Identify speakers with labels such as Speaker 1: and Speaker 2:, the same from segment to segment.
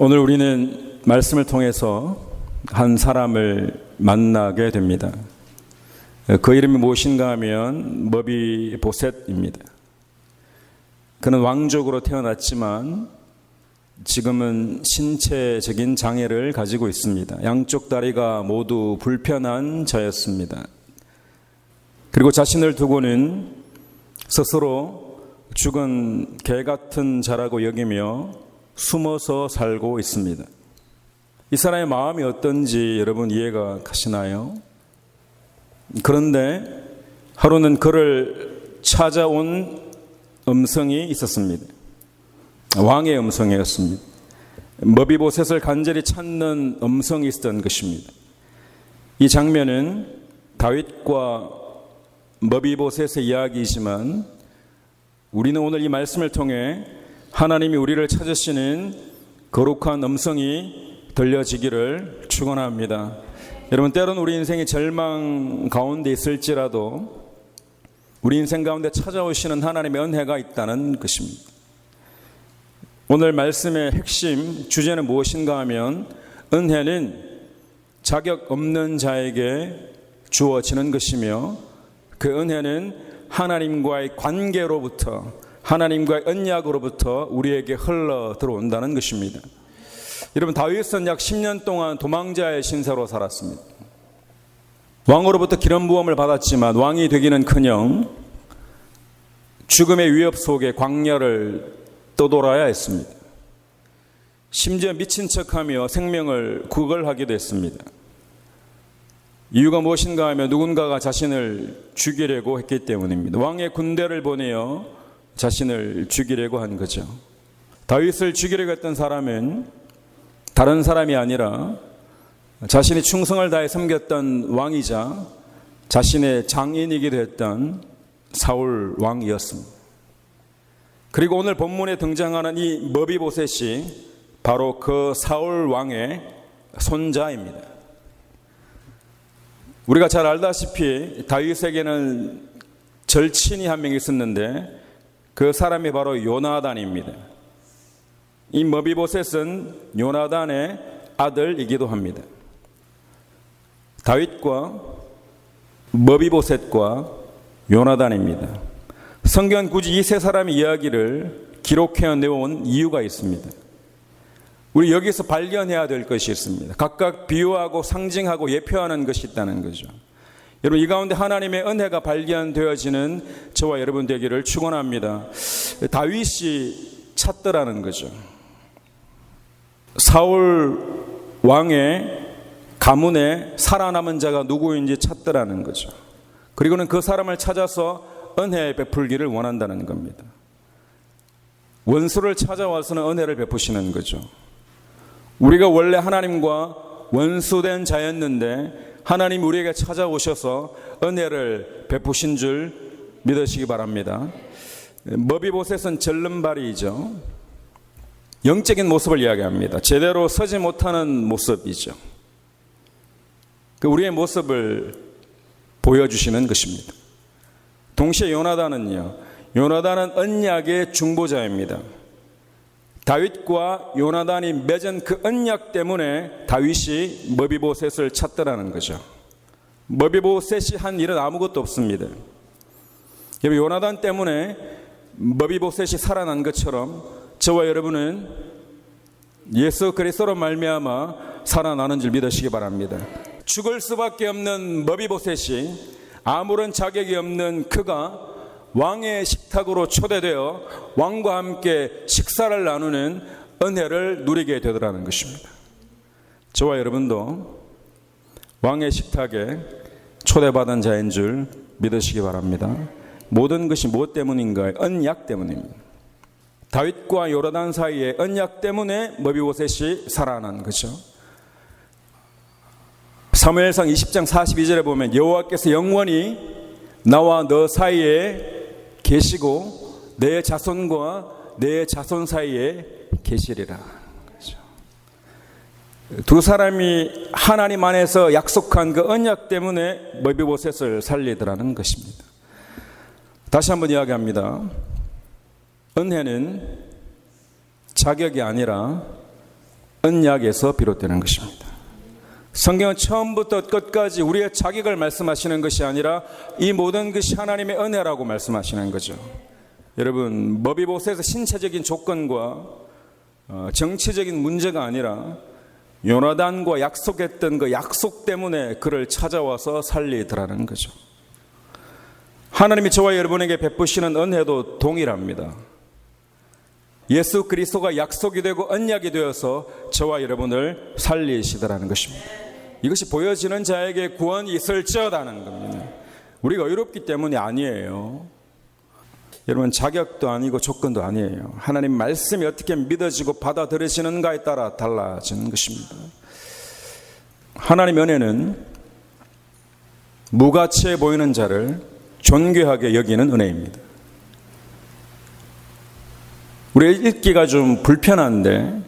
Speaker 1: 오늘 우리는 말씀을 통해서 한 사람을 만나게 됩니다. 그 이름이 무엇인가 하면 머비보셋입니다. 그는 왕족으로 태어났지만 지금은 신체적인 장애를 가지고 있습니다. 양쪽 다리가 모두 불편한 자였습니다. 그리고 자신을 두고는 스스로 죽은 개 같은 자라고 여기며 숨어서 살고 있습니다. 이 사람의 마음이 어떤지 여러분 이해가 가시나요? 그런데 하루는 그를 찾아온 음성이 있었습니다. 왕의 음성이었습니다. 머비보셋을 간절히 찾는 음성이 있었던 것입니다. 이 장면은 다윗과 머비보셋의 이야기이지만 우리는 오늘 이 말씀을 통해 하나님이 우리를 찾으시는 거룩한 음성이 들려지기를 축원합니다. 여러분, 때로는 우리 인생이 절망 가운데 있을지라도 우리 인생 가운데 찾아오시는 하나님의 은혜가 있다는 것입니다. 오늘 말씀의 핵심 주제는 무엇인가 하면 은혜는 자격 없는 자에게 주어지는 것이며 그 은혜는 하나님과의 관계로부터, 하나님과의 언약으로부터 우리에게 흘러 들어온다는 것입니다. 여러분, 다윗은 약 10년 동안 도망자의 신세로 살았습니다. 왕으로부터 기름 부음을 받았지만 왕이 되기는커녕 죽음의 위협 속에 광야를 떠돌아야 했습니다. 심지어 미친 척하며 생명을 구걸하기도 했습니다. 이유가 무엇인가 하면 누군가가 자신을 죽이려고 했기 때문입니다. 왕의 군대를 보내어 자신을 죽이려고 한 거죠. 다윗을 죽이려고 했던 사람은 다른 사람이 아니라 자신이 충성을 다해 섬겼던 왕이자 자신의 장인이기도 했던 사울 왕이었습니다. 그리고 오늘 본문에 등장하는 이 머비보셋이 바로 그 사울 왕의 손자입니다. 우리가 잘 알다시피 다윗에게는 절친이 한 명 있었는데 그 사람이 바로 요나단입니다. 이 머비보셋은 요나단의 아들이기도 합니다. 다윗과 머비보셋과 요나단입니다. 성경 굳이 이 세 사람의 이야기를 기록해 내온 이유가 있습니다. 우리 여기서 발견해야 될 것이 있습니다. 각각 비유하고 상징하고 예표하는 것이 있다는 거죠. 여러분, 이 가운데 하나님의 은혜가 발견되어지는 저와 여러분 되기를 축원합니다. 다윗이 찾더라는 거죠. 사울 왕의 가문에 살아남은 자가 누구인지 찾더라는 거죠. 그리고는 그 사람을 찾아서 은혜 베풀기를 원한다는 겁니다. 원수를 찾아와서는 은혜를 베푸시는 거죠. 우리가 원래 하나님과 원수된 자였는데 하나님이 우리에게 찾아오셔서 은혜를 베푸신 줄 믿으시기 바랍니다. 머비보셋은 절름발이죠. 영적인 모습을 이야기합니다. 제대로 서지 못하는 모습이죠. 우리의 모습을 보여주시는 것입니다. 동시에 요나단은 언약의 중보자입니다. 다윗과 요나단이 맺은 그 언약 때문에 다윗이 머비보셋을 찾더라는 거죠. 머비보셋이 한 일은 아무것도 없습니다. 요나단 때문에 머비보셋이 살아난 것처럼 저와 여러분은 예수 그리스도로 말미암아 살아나는 줄 믿으시기 바랍니다. 죽을 수밖에 없는 머비보셋이 아무런 자격이 없는 그가 왕의 식탁으로 초대되어 왕과 함께 식사를 나누는 은혜를 누리게 되더라는 것입니다. 저와 여러분도 왕의 식탁에 초대받은 자인 줄 믿으시기 바랍니다. 모든 것이 무엇 때문인가요? 언약 때문입니다. 다윗과 요나단 사이의 언약 때문에 머비보셋이 살아난 거죠. 사무엘상 20장 42절에 보면 여호와께서 영원히 나와 너 사이에 계시고 내 자손과 내 자손 사이에 계시리라. 두 사람이 하나님 안에서 약속한 그 언약 때문에 머비보셋을 살리더라는 것입니다. 다시 한번 이야기합니다. 은혜는 자격이 아니라 언약에서 비롯되는 것입니다. 성경은 처음부터 끝까지 우리의 자격을 말씀하시는 것이 아니라 이 모든 것이 하나님의 은혜라고 말씀하시는 거죠. 여러분, 머비보셋의 신체적인 조건과 정치적인 문제가 아니라 요나단과 약속했던 그 약속 때문에 그를 찾아와서 살리더라는 거죠. 하나님이 저와 여러분에게 베푸시는 은혜도 동일합니다. 예수 그리스도가 약속이 되고 언약이 되어서 저와 여러분을 살리시더라는 것입니다. 이것이 보여지는 자에게 구원이 있을지어다는 겁니다. 우리가 의롭기 때문이 아니에요. 여러분, 자격도 아니고 조건도 아니에요. 하나님 말씀이 어떻게 믿어지고 받아들여지는가에 따라 달라지는 것입니다. 하나님 은혜는 무가치해 보이는 자를 존귀하게 여기는 은혜입니다. 우리 읽기가 좀 불편한데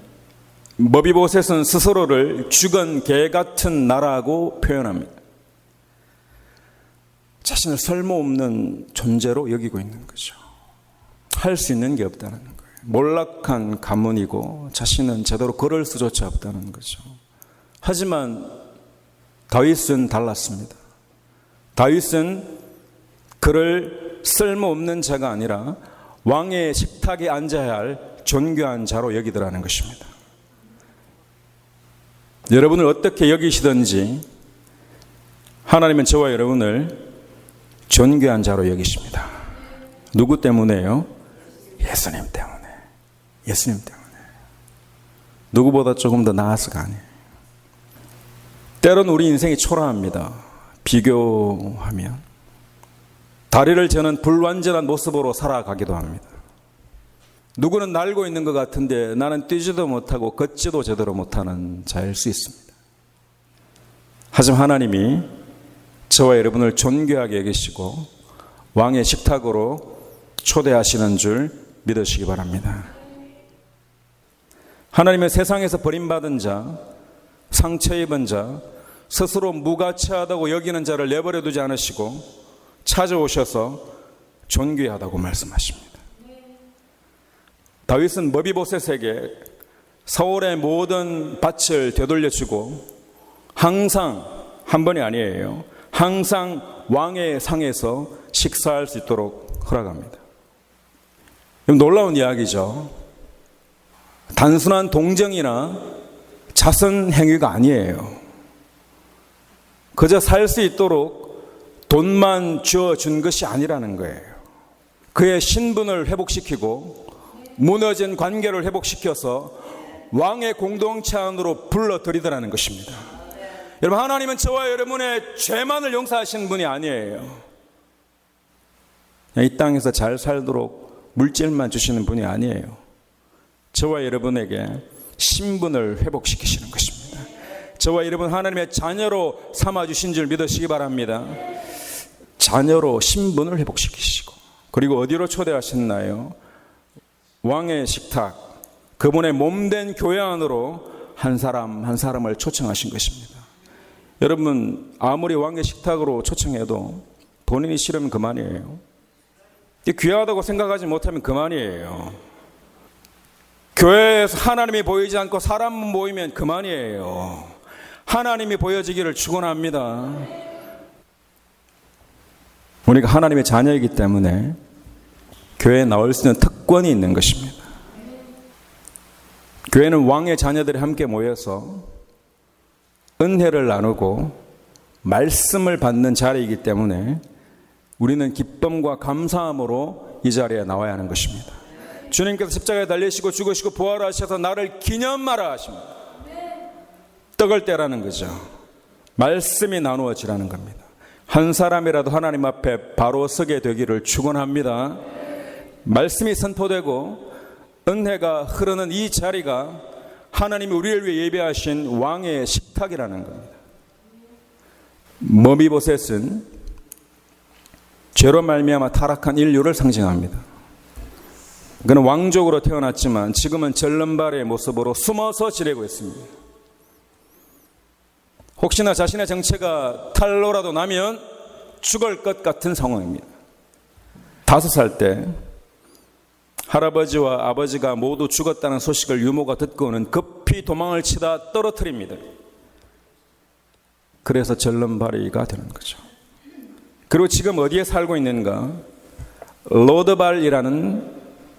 Speaker 1: 머비보셋은 스스로를 죽은 개 같은 나라고 표현합니다. 자신을 쓸모없는 존재로 여기고 있는 거죠. 할 수 있는 게 없다는 거예요. 몰락한 가문이고 자신은 제대로 걸을 수조차 없다는 거죠. 하지만 다윗은 달랐습니다. 다윗은 그를 쓸모없는 자가 아니라 왕의 식탁에 앉아야 할 존귀한 자로 여기더라는 것입니다. 여러분을 어떻게 여기시든지 하나님은 저와 여러분을 존귀한 자로 여기십니다. 누구 때문에요? 예수님 때문에. 예수님 때문에. 누구보다 조금 더 나아서가 아니에요. 때로는 우리 인생이 초라합니다. 비교하면 다리를 저는 불완전한 모습으로 살아가기도 합니다. 누구는 날고 있는 것 같은데 나는 뛰지도 못하고 걷지도 제대로 못하는 자일 수 있습니다. 하지만 하나님이 저와 여러분을 존귀하게 여기시고 왕의 식탁으로 초대하시는 줄 믿으시기 바랍니다. 하나님은 세상에서 버림받은 자, 상처 입은 자, 스스로 무가치하다고 여기는 자를 내버려 두지 않으시고 찾아오셔서 존귀하다고 말씀하십니다. 다윗은 머비보셋에게 사울의 모든 밭을 되돌려주고 항상, 한 번이 아니에요, 항상 왕의 상에서 식사할 수 있도록 허락합니다. 놀라운 이야기죠. 단순한 동정이나 자선 행위가 아니에요. 그저 살 수 있도록 돈만 주어준 것이 아니라는 거예요. 그의 신분을 회복시키고 무너진 관계를 회복시켜서 왕의 공동체 안으로 불러들이더라는 것입니다. 여러분, 하나님은 저와 여러분의 죄만을 용서하시는 분이 아니에요. 이 땅에서 잘 살도록 물질만 주시는 분이 아니에요. 저와 여러분에게 신분을 회복시키시는 것입니다. 저와 여러분 하나님의 자녀로 삼아주신 줄 믿으시기 바랍니다. 자녀로 신분을 회복시키시고, 그리고 어디로 초대하셨나요? 왕의 식탁, 그분의 몸된 교회 안으로 한 사람 한 사람을 초청하신 것입니다. 여러분, 아무리 왕의 식탁으로 초청해도 본인이 싫으면 그만이에요. 귀하다고 생각하지 못하면 그만이에요. 교회에서 하나님이 보이지 않고 사람만 보이면 그만이에요. 하나님이 보여지기를 축원합니다. 우리가 하나님의 자녀이기 때문에 교회에 나올 수 있는 특권이 있는 것입니다. 교회는 왕의 자녀들이 함께 모여서 은혜를 나누고 말씀을 받는 자리이기 때문에 우리는 기쁨과 감사함으로 이 자리에 나와야 하는 것입니다. 주님께서 십자가에 달리시고 죽으시고 부활하셔서 나를 기념하라 하십니다. 떡을 떼라는 거죠. 말씀이 나누어지라는 겁니다. 한 사람이라도 하나님 앞에 바로 서게 되기를 축원합니다. 말씀이 선포되고 은혜가 흐르는 이 자리가 하나님이 우리를 위해 예배하신 왕의 식탁이라는 겁니다. 머비보셋은 죄로 말미암아 타락한 인류를 상징합니다. 그는 왕족으로 태어났지만 지금은 절름발의 모습으로 숨어서 지내고 있습니다. 혹시나 자신의 정체가 탄로라도 나면 죽을 것 같은 상황입니다. 5살 때 할아버지와 아버지가 모두 죽었다는 소식을 유모가 듣고는 급히 도망을 치다 떨어뜨립니다. 그래서 절름발이가 되는 거죠. 그리고 지금 어디에 살고 있는가? 로드발이라는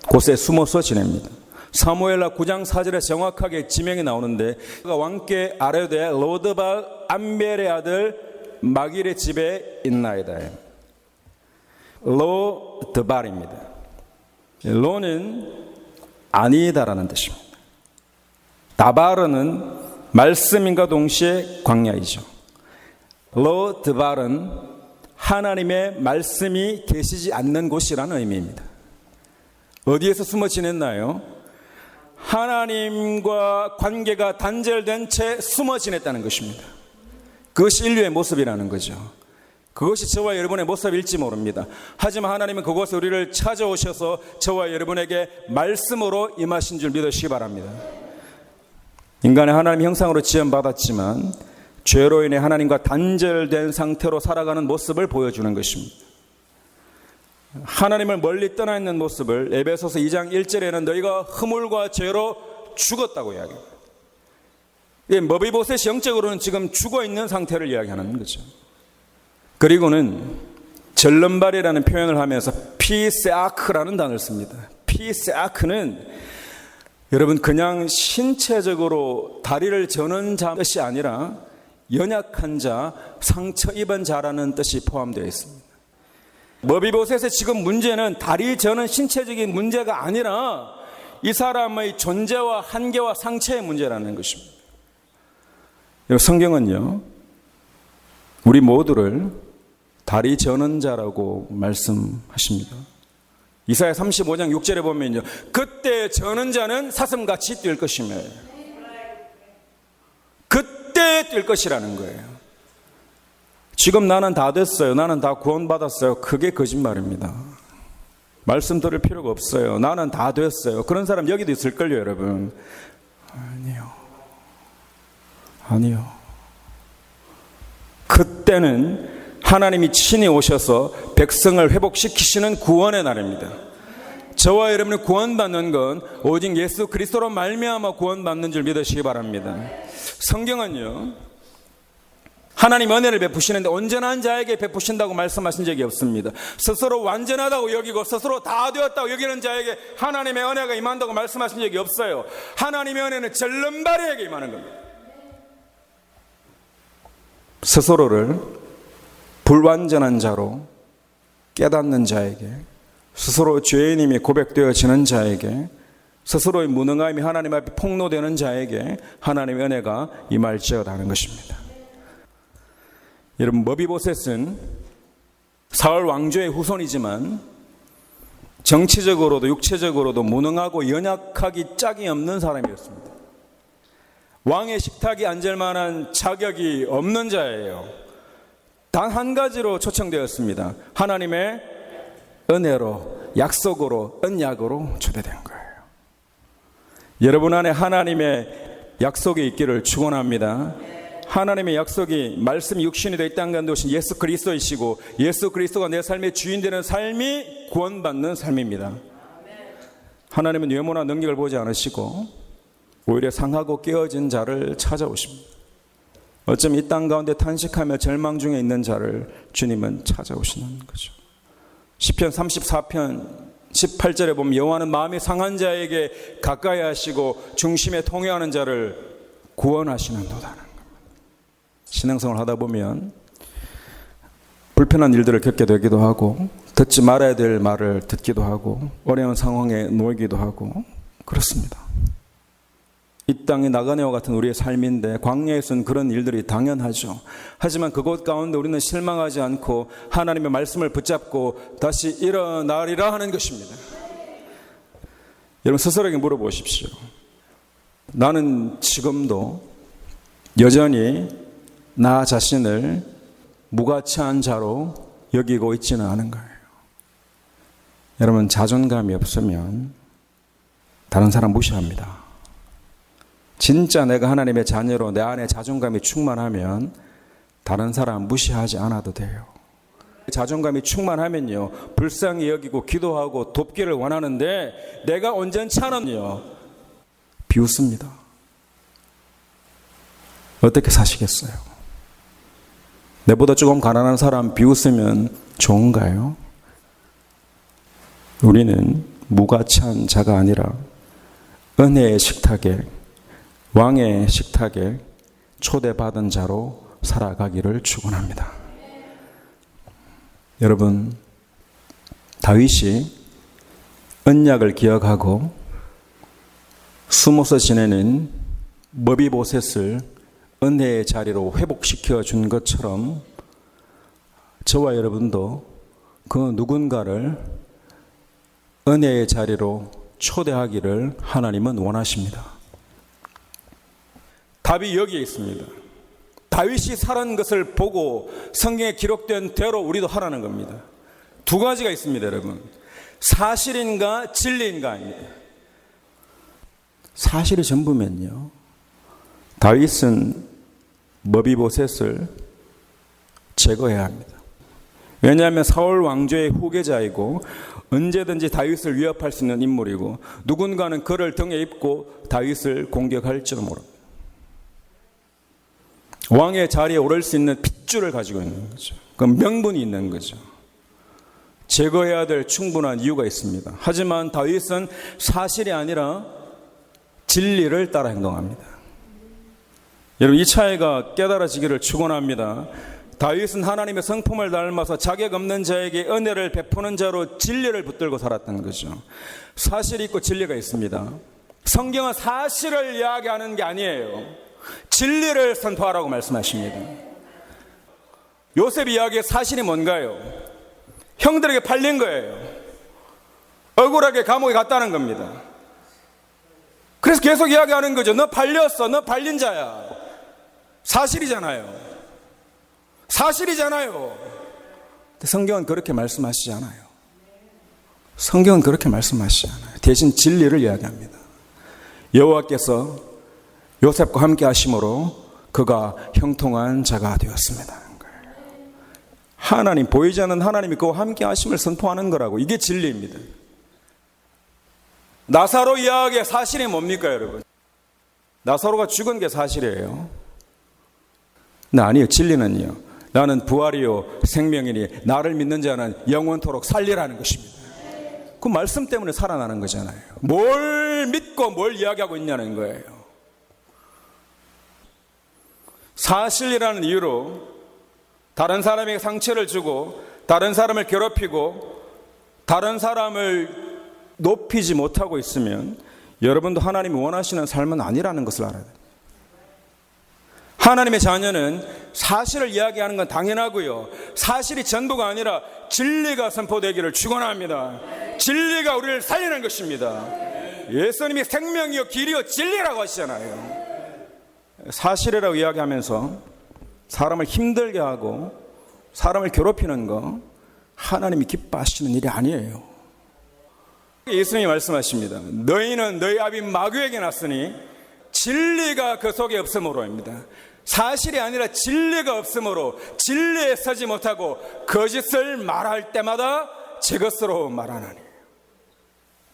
Speaker 1: 곳에 숨어서 지냅니다. 사무엘하 9장 4절에 정확하게 지명이 나오는데 왕께 아뢰되 로드발 암벨의 아들 마길의 집에 있나이다. 로드발입니다. 로는 아니다라는 뜻입니다. 다바르는 말씀인과 동시에 광야이죠. 로드발은 하나님의 말씀이 계시지 않는 곳이라는 의미입니다. 어디에서 숨어 지냈나요? 하나님과 관계가 단절된 채 숨어 지냈다는 것입니다. 그것이 인류의 모습이라는 거죠. 그것이 저와 여러분의 모습일지 모릅니다. 하지만 하나님은 그곳에 우리를 찾아오셔서 저와 여러분에게 말씀으로 임하신 줄 믿으시기 바랍니다. 인간의 하나님 형상으로 지음받았지만 죄로 인해 하나님과 단절된 상태로 살아가는 모습을 보여주는 것입니다. 하나님을 멀리 떠나 있는 모습을 에베소서 2장 1절에는 너희가 허물과 죄로 죽었다고 이야기합니다. 머비보셋이 영적으로는 지금 죽어있는 상태를 이야기하는 거죠. 그리고는 절름발이라는 표현을 하면서 피세아크라는 단어를 씁니다. 피세아크는 여러분 그냥 신체적으로 다리를 저는 자 뜻이 아니라 연약한 자, 상처 입은 자라는 뜻이 포함되어 있습니다. 머비보셋의 지금 문제는 다리 저는 신체적인 문제가 아니라 이 사람의 존재와 한계와 상처의 문제라는 것입니다. 성경은요, 우리 모두를 다리 저는 자라고 말씀하십니다. 이사야 35장 6절에 보면요, 그때 저는 자는 사슴같이 뛸 것이며, 그때 뛸 것이라는 거예요. 지금 나는 다 됐어요. 나는 다 구원받았어요. 그게 거짓말입니다. 말씀 들을 필요가 없어요. 나는 다 됐어요. 그런 사람 여기도 있을걸요, 여러분. 아니요. 그때는 하나님이 친히 오셔서 백성을 회복시키시는 구원의 날입니다. 저와 여러분이 구원받는 건 오직 예수 그리스도로 말미암아 구원받는 줄 믿으시기 바랍니다. 성경은요, 하나님 은혜를 베푸시는데 온전한 자에게 베푸신다고 말씀하신 적이 없습니다. 스스로 완전하다고 여기고 스스로 다 되었다고 여기는 자에게 하나님의 은혜가 임한다고 말씀하신 적이 없어요. 하나님의 은혜는 절름발이에게 임하는 겁니다. 스스로를 불완전한 자로 깨닫는 자에게, 스스로 죄인임이 고백되어지는 자에게, 스스로의 무능함이 하나님 앞에 폭로되는 자에게 하나님의 은혜가 임할지어다는 것입니다. 여러분, 머비보셋은 사울 왕조의 후손이지만 정치적으로도 육체적으로도 무능하고 연약하기 짝이 없는 사람이었습니다. 왕의 식탁에 앉을 만한 자격이 없는 자예요. 단 한 가지로 초청되었습니다. 하나님의 은혜로, 약속으로, 언약으로 초대된 거예요. 여러분 안에 하나님의 약속이 있기를 축원합니다. 하나님의 약속이 말씀이 육신이 되어 이 땅 가운데 오신 예수 그리스도이시고 예수 그리스도가 내 삶의 주인 되는 삶이 구원받는 삶입니다. 하나님은 외모나 능력을 보지 않으시고 오히려 상하고 깨어진 자를 찾아오십니다. 어쩜 이 땅 가운데 탄식하며 절망 중에 있는 자를 주님은 찾아오시는 거죠. 시편 34편 18절에 보면 여호와는 마음이 상한 자에게 가까이 하시고 중심에 통회하는 자를 구원하시는도다는 겁니다. 신앙생활을 하다 보면 불편한 일들을 겪게 되기도 하고 듣지 말아야 될 말을 듣기도 하고 어려운 상황에 놓이기도 하고 그렇습니다. 이 땅의 나그네와 같은 우리의 삶인데 광야에서는 그런 일들이 당연하죠. 하지만 그곳 가운데 우리는 실망하지 않고 하나님의 말씀을 붙잡고 다시 일어나리라 하는 것입니다. 여러분 스스로에게 물어보십시오. 나는 지금도 여전히 나 자신을 무가치한 자로 여기고 있지는 않은 거예요. 여러분 자존감이 없으면 다른 사람 무시합니다. 진짜 내가 하나님의 자녀로 내 안에 자존감이 충만하면 다른 사람 무시하지 않아도 돼요. 자존감이 충만하면요, 불쌍히 여기고 기도하고 돕기를 원하는데 내가 온전치 않은요, 비웃습니다. 어떻게 사시겠어요? 내보다 조금 가난한 사람 비웃으면 좋은가요? 우리는 무가치한 자가 아니라 은혜의 식탁에, 왕의 식탁에 초대받은 자로 살아가기를 축원합니다. 여러분, 다윗이 언약을 기억하고 숨어서 지내는 머비보셋을 은혜의 자리로 회복시켜 준 것처럼 저와 여러분도 그 누군가를 은혜의 자리로 초대하기를 하나님은 원하십니다. 답이 여기에 있습니다. 다윗이 살은 것을 보고 성경에 기록된 대로 우리도 하라는 겁니다. 두 가지가 있습니다, 여러분. 사실인가 진리인가입니다. 사실이 전부면요, 다윗은 머비보셋을 제거해야 합니다. 왜냐하면 사울 왕조의 후계자이고 언제든지 다윗을 위협할 수 있는 인물이고 누군가는 그를 등에 입고 다윗을 공격할지도 모릅니다. 왕의 자리에 오를 수 있는 핏줄을 가지고 있는 거죠. 그 명분이 있는 거죠. 제거해야 될 충분한 이유가 있습니다. 하지만 다윗은 사실이 아니라 진리를 따라 행동합니다. 여러분, 이 차이가 깨달아지기를 축원합니다. 다윗은 하나님의 성품을 닮아서 자격 없는 자에게 은혜를 베푸는 자로 진리를 붙들고 살았던 거죠. 사실이 있고 진리가 있습니다. 성경은 사실을 이야기하는 게 아니에요. 진리를 선포하라고 말씀하십니다. 요셉 이야기의 사실이 뭔가요? 형들에게 팔린 거예요. 억울하게 감옥에 갔다는 겁니다. 그래서 계속 이야기하는 거죠. 너 팔렸어. 너 팔린 자야. 사실이잖아요. 사실이잖아요. 근데 성경은 그렇게 말씀하시지 않아요. 성경은 그렇게 말씀하시지 않아요. 대신 진리를 이야기합니다. 여호와께서 요셉과 함께 하심으로 그가 형통한 자가 되었습니다. 하나님, 보이지 않는 하나님이 그와 함께 하심을 선포하는 거라고. 이게 진리입니다. 나사로 이야기의 사실이 뭡니까, 여러분? 나사로가 죽은 게 사실이에요. 근데 아니요, 진리는요, 나는 부활이요 생명이니 나를 믿는 자는 영원토록 살리라는 것입니다. 그 말씀 때문에 살아나는 거잖아요. 뭘 믿고 뭘 이야기하고 있냐는 거예요. 사실이라는 이유로 다른 사람에게 상처를 주고 다른 사람을 괴롭히고 다른 사람을 높이지 못하고 있으면 여러분도 하나님이 원하시는 삶은 아니라는 것을 알아야 돼요. 하나님의 자녀는 사실을 이야기하는 건 당연하고요, 사실이 전부가 아니라 진리가 선포되기를 축원합니다. 진리가 우리를 살리는 것입니다. 예수님이 생명이요 길이요 진리라고 하시잖아요. 사실이라고 이야기하면서 사람을 힘들게 하고 사람을 괴롭히는 거 하나님이 기뻐하시는 일이 아니에요. 예수님이 말씀하십니다. 너희는 너희 아비 마귀에게 났으니 진리가 그 속에 없으므로입니다. 사실이 아니라 진리가 없으므로 진리에 서지 못하고 거짓을 말할 때마다 제 것으로 말하나니.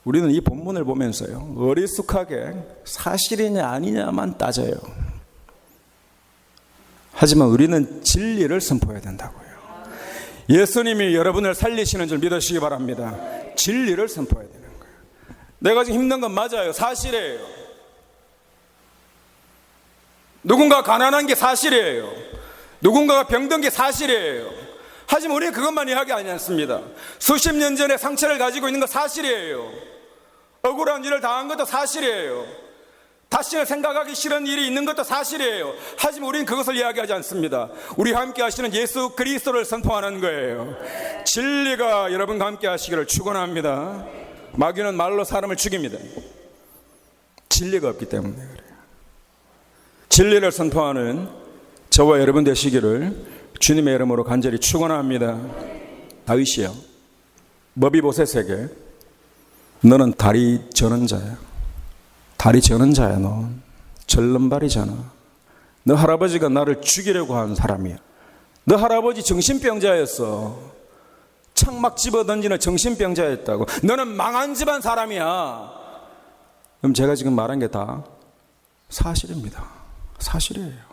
Speaker 1: 우리는 이 본문을 보면서요, 어리숙하게 사실이냐 아니냐만 따져요. 하지만 우리는 진리를 선포해야 된다고요. 예수님이 여러분을 살리시는 줄 믿으시기 바랍니다. 진리를 선포해야 되는 거예요. 내가 지금 힘든 건 맞아요. 사실이에요. 누군가 가난한 게 사실이에요. 누군가가 병든 게 사실이에요. 하지만 우리는 그것만 이야기하지 않습니다. 수십 년 전에 상처를 가지고 있는 거 사실이에요. 억울한 일을 당한 것도 사실이에요. 다시는 생각하기 싫은 일이 있는 것도 사실이에요. 하지만 우리는 그것을 이야기하지 않습니다. 우리와 함께 하시는 예수 그리스도를 선포하는 거예요. 진리가 여러분과 함께 하시기를 축원합니다. 마귀는 말로 사람을 죽입니다. 진리가 없기 때문에 그래요. 진리를 선포하는 저와 여러분 되시기를 주님의 이름으로 간절히 축원합니다. 다윗이요, 머비보셋에게 너는 다리 저는 자야. 다리 저는 자야. 너 절름발이잖아. 너 할아버지가 나를 죽이려고 한 사람이야. 너 할아버지 정신병자였어. 창 막 집어던지는 정신병자였다고. 너는 망한 집안 사람이야. 그럼 제가 지금 말한 게 다 사실입니다. 사실이에요.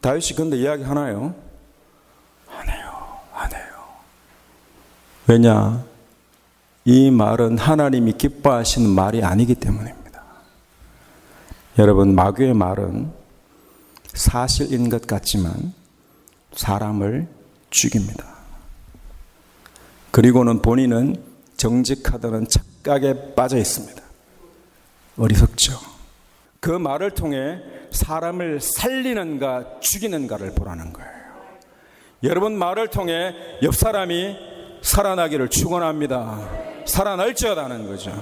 Speaker 1: 다윗이 근데 이야기 하나요? 안 해요. 왜냐? 이 말은 하나님이 기뻐하시는 말이 아니기 때문입니다. 여러분, 마귀의 말은 사실인 것 같지만 사람을 죽입니다. 그리고는 본인은 정직하다는 착각에 빠져 있습니다. 어리석죠. 그 말을 통해 사람을 살리는가 죽이는가를 보라는 거예요. 여러분, 말을 통해 옆 사람이 살아나기를 축원합니다. 살아날지어다는 거죠.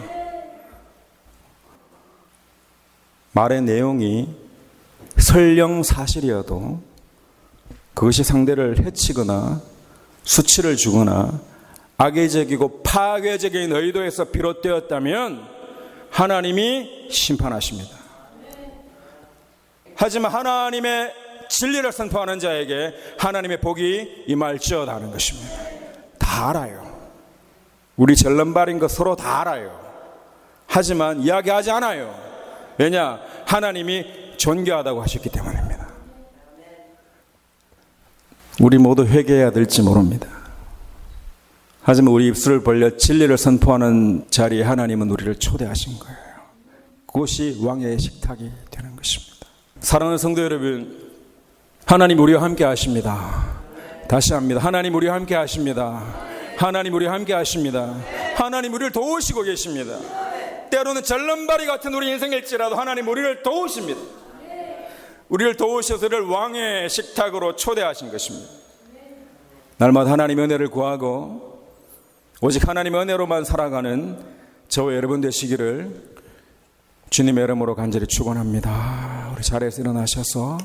Speaker 1: 말의 내용이 설령 사실이어도 그것이 상대를 해치거나 수치를 주거나 악의적이고 파괴적인 의도에서 비롯되었다면 하나님이 심판하십니다. 하지만 하나님의 진리를 선포하는 자에게 하나님의 복이 임할지어다는 것입니다. 다 알아요. 우리 절름발인 거 서로 다 알아요. 하지만 이야기하지 않아요. 왜냐? 하나님이 존귀하다고 하셨기 때문입니다. 우리 모두 회개해야 될지 모릅니다. 하지만 우리 입술을 벌려 진리를 선포하는 자리에 하나님은 우리를 초대하신 거예요. 그것이 왕의 식탁이 되는 것입니다. 사랑하는 성도 여러분, 하나님 우리와 함께 하십니다. 다시 합니다. 하나님 우리와 함께 하십니다. 하나님 우리와 함께 하십니다. 하나님 우리를 도우시고 계십니다. 때로는 절름발이 같은 우리 인생일지라도 하나님 우리를 도우십니다. 우리를 도우셔서 를 왕의 식탁으로 초대하신 것입니다. 날마다 하나님의 은혜를 구하고 오직 하나님의 은혜로만 살아가는 저와 여러분 되시기를 주님의 이름으로 간절히 축원합니다. 우리 자리에서 일어나셔서